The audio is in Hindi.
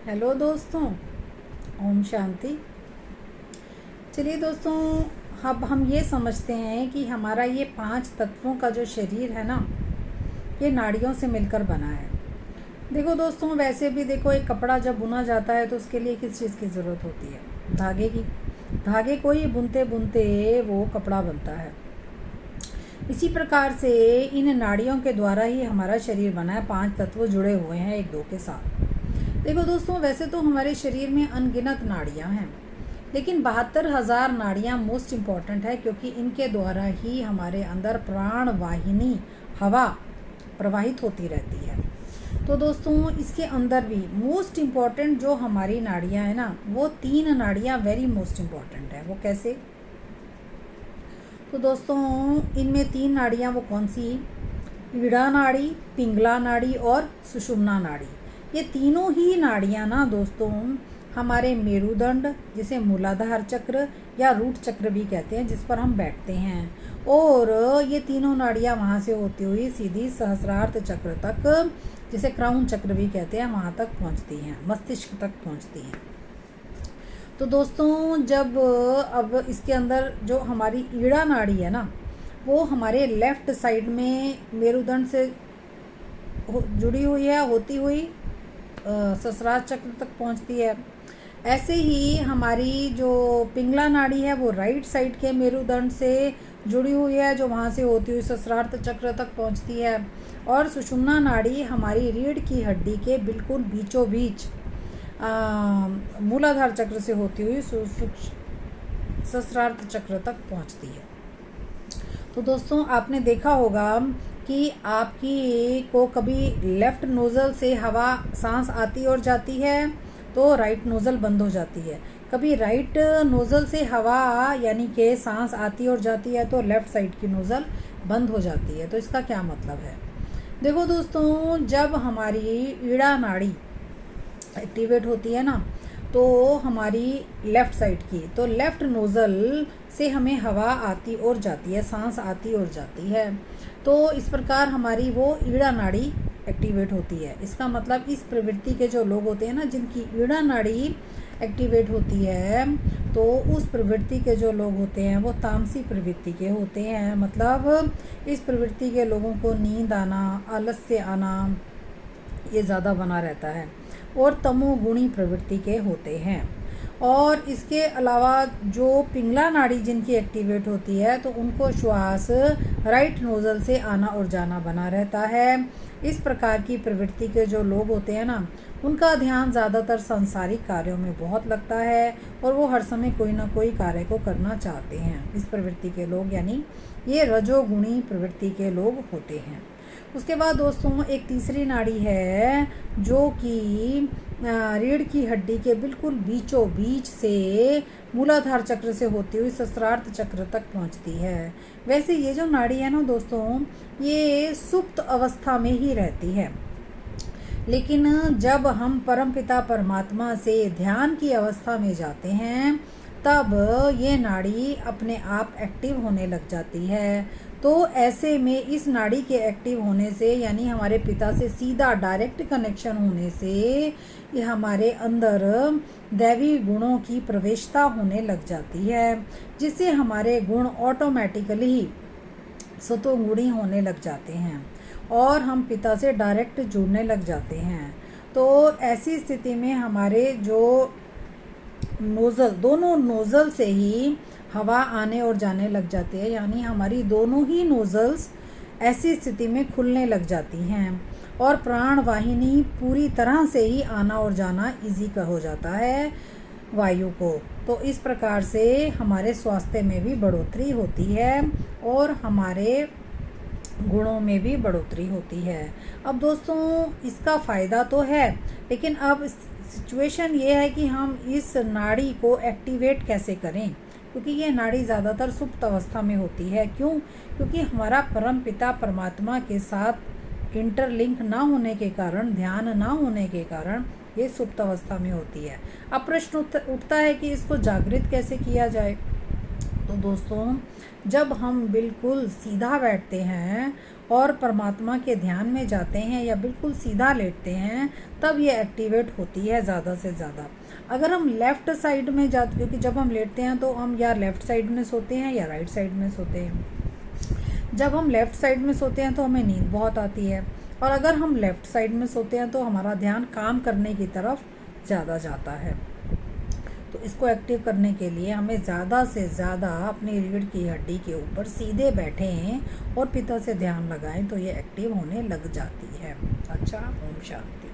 हेलो दोस्तों, ओम शांति। चलिए दोस्तों, अब हम ये समझते हैं कि हमारा ये 5 तत्वों का जो शरीर है ना, ये नाड़ियों से मिलकर बना है। देखो दोस्तों, वैसे भी देखो, एक कपड़ा जब बुना जाता है तो उसके लिए किस चीज़ की ज़रूरत होती है? धागे की। धागे को ही बुनते बुनते वो कपड़ा बनता है। इसी प्रकार से इन नाड़ियों के द्वारा ही हमारा शरीर बना है। 5 तत्व जुड़े हुए हैं एक दो के साथ। देखो दोस्तों, वैसे तो हमारे शरीर में अनगिनत नाड़ियां हैं, लेकिन 72,000 नाड़ियां मोस्ट इम्पॉर्टेंट है, क्योंकि इनके द्वारा ही हमारे अंदर प्राण वाहिनी हवा प्रवाहित होती रहती है। तो दोस्तों, इसके अंदर भी मोस्ट इम्पॉर्टेंट जो हमारी नाड़ियां हैं ना, वो 3 नाड़ियां वेरी मोस्ट इम्पॉर्टेंट है। वो कैसे? तो दोस्तों, इनमें 3 नाड़ियां वो कौन सी? ईड़ा नाड़ी, पिंगला नाड़ी और सुषुम्ना नाड़ी। ये तीनों ही नाड़ियां ना दोस्तों हमारे मेरुदंड, जिसे मूलाधार चक्र या रूट चक्र भी कहते हैं, जिस पर हम बैठते हैं, और ये तीनों नाड़ियां वहाँ से होती हुई सीधी सहस्रार्थ चक्र तक, जिसे क्राउन चक्र भी कहते हैं, वहाँ तक पहुँचती हैं, मस्तिष्क तक पहुँचती हैं। तो दोस्तों, जब अब इसके अंदर जो हमारी ईड़ा नाड़ी है ना, वो हमारे लेफ्ट साइड में मेरुदंड से जुड़ी हुई है, होती हुई सहस्रार चक्र तक पहुंचती है। ऐसे ही हमारी जो पिंगला नाड़ी है वो राइट साइड के मेरुदंड से जुड़ी हुई है, जो वहाँ से होती हुई सहस्रार्थ चक्र तक पहुंचती है। और सुषुम्ना नाड़ी हमारी रीढ़ की हड्डी के बिल्कुल बीचों बीच मूलाधार चक्र से होती हुई सहस्रार्थ चक्र तक पहुंचती है। तो दोस्तों, आपने देखा होगा कि आपकी को कभी लेफ्ट नोज़ल से हवा सांस आती और जाती है तो राइट नोज़ल बंद हो जाती है। कभी राइट नोज़ल से हवा यानी कि सांस आती और जाती है तो लेफ़्ट साइड की नोज़ल बंद हो जाती है। तो इसका क्या मतलब है? देखो दोस्तों, जब हमारी ईड़ा नाड़ी एक्टिवेट होती है ना, तो हमारी लेफ़्ट साइड की, तो लेफ़्ट नोज़ल से हमें हवा आती और जाती है, सांस आती और जाती है। तो इस प्रकार हमारी वो ईड़ा नाड़ी एक्टिवेट होती है। इसका मतलब इस प्रवृत्ति के जो लोग होते हैं ना, जिनकी ईड़ा नाड़ी एक्टिवेट होती है, तो उस प्रवृत्ति के जो लोग होते हैं वो तामसी प्रवृत्ति के होते हैं। मतलब इस प्रवृत्ति के लोगों को नींद आना, आलस्य आना, ये ज़्यादा बना रहता है, और तमोगुणी प्रवृत्ति के होते हैं। और इसके अलावा जो पिंगला नाड़ी जिनकी एक्टिवेट होती है, तो उनको श्वास राइट नोज़ल से आना और जाना बना रहता है। इस प्रकार की प्रवृत्ति के जो लोग होते हैं ना, उनका ध्यान ज़्यादातर सांसारिक कार्यों में बहुत लगता है, और वो हर समय कोई ना कोई कार्य को करना चाहते हैं। इस प्रवृत्ति के लोग, यानी ये रजोगुणी प्रवृत्ति के लोग होते हैं। उसके बाद दोस्तों, एक तीसरी नाड़ी है जो कि रीढ़ की हड्डी के बिल्कुल बीचों बीच से मूलाधार चक्र से होती हुई सहस्रार्थ चक्र तक पहुंचती है। वैसे ये जो नाड़ी है ना दोस्तों, ये सुप्त अवस्था में ही रहती है, लेकिन जब हम परमपिता परमात्मा से ध्यान की अवस्था में जाते हैं, तब ये नाड़ी अपने आप एक्टिव होने लग जाती है। तो ऐसे में इस नाड़ी के एक्टिव होने से, यानी हमारे पिता से सीधा डायरेक्ट कनेक्शन होने से, ये हमारे अंदर दैवी गुणों की प्रवेशता होने लग जाती है, जिससे हमारे गुण ऑटोमेटिकली ही सतोगुणी होने लग जाते हैं और हम पिता से डायरेक्ट जुड़ने लग जाते हैं। तो ऐसी स्थिति में हमारे जो नोज़ल, दोनों नोज़ल से ही हवा आने और जाने लग जाती है, यानी हमारी दोनों ही नोज़ल्स ऐसी स्थिति में खुलने लग जाती हैं, और प्राण वाहिनी पूरी तरह से ही आना और जाना इजी का हो जाता है वायु को। तो इस प्रकार से हमारे स्वास्थ्य में भी बढ़ोतरी होती है और हमारे गुणों में भी बढ़ोतरी होती है। अब दोस्तों, इसका फ़ायदा तो है, लेकिन अब सिचुएशन ये है कि हम इस नाड़ी को एक्टिवेट कैसे करें, क्योंकि ये नाड़ी ज़्यादातर सुप्त अवस्था में होती है। क्यों? क्योंकि हमारा परम पिता परमात्मा के साथ इंटरलिंक ना होने के कारण, ध्यान ना होने के कारण ये सुप्त अवस्था में होती है। अब प्रश्न उठता है कि इसको जागृत कैसे किया जाए। तो दोस्तों, जब हम बिल्कुल सीधा बैठते हैं और परमात्मा के ध्यान में जाते हैं या बिल्कुल सीधा लेटते हैं, तब ये एक्टिवेट होती है ज़्यादा से ज़्यादा। अगर हम लेफ़्ट साइड में जाते, क्योंकि जब हम लेटते हैं तो हम या लेफ़्ट साइड में सोते हैं या राइट साइड में सोते हैं। जब हम लेफ़्ट साइड में सोते हैं तो हमें नींद बहुत आती है, और अगर हम लेफ़्ट साइड में सोते हैं तो हमारा ध्यान काम करने की तरफ ज़्यादा जाता है। तो इसको एक्टिव करने के लिए हमें ज़्यादा से ज़्यादा अपनी रीढ़ की हड्डी के ऊपर सीधे बैठें और पिता से ध्यान लगाएं, तो ये एक्टिव होने लग जाती है। अच्छा, ओम शांति।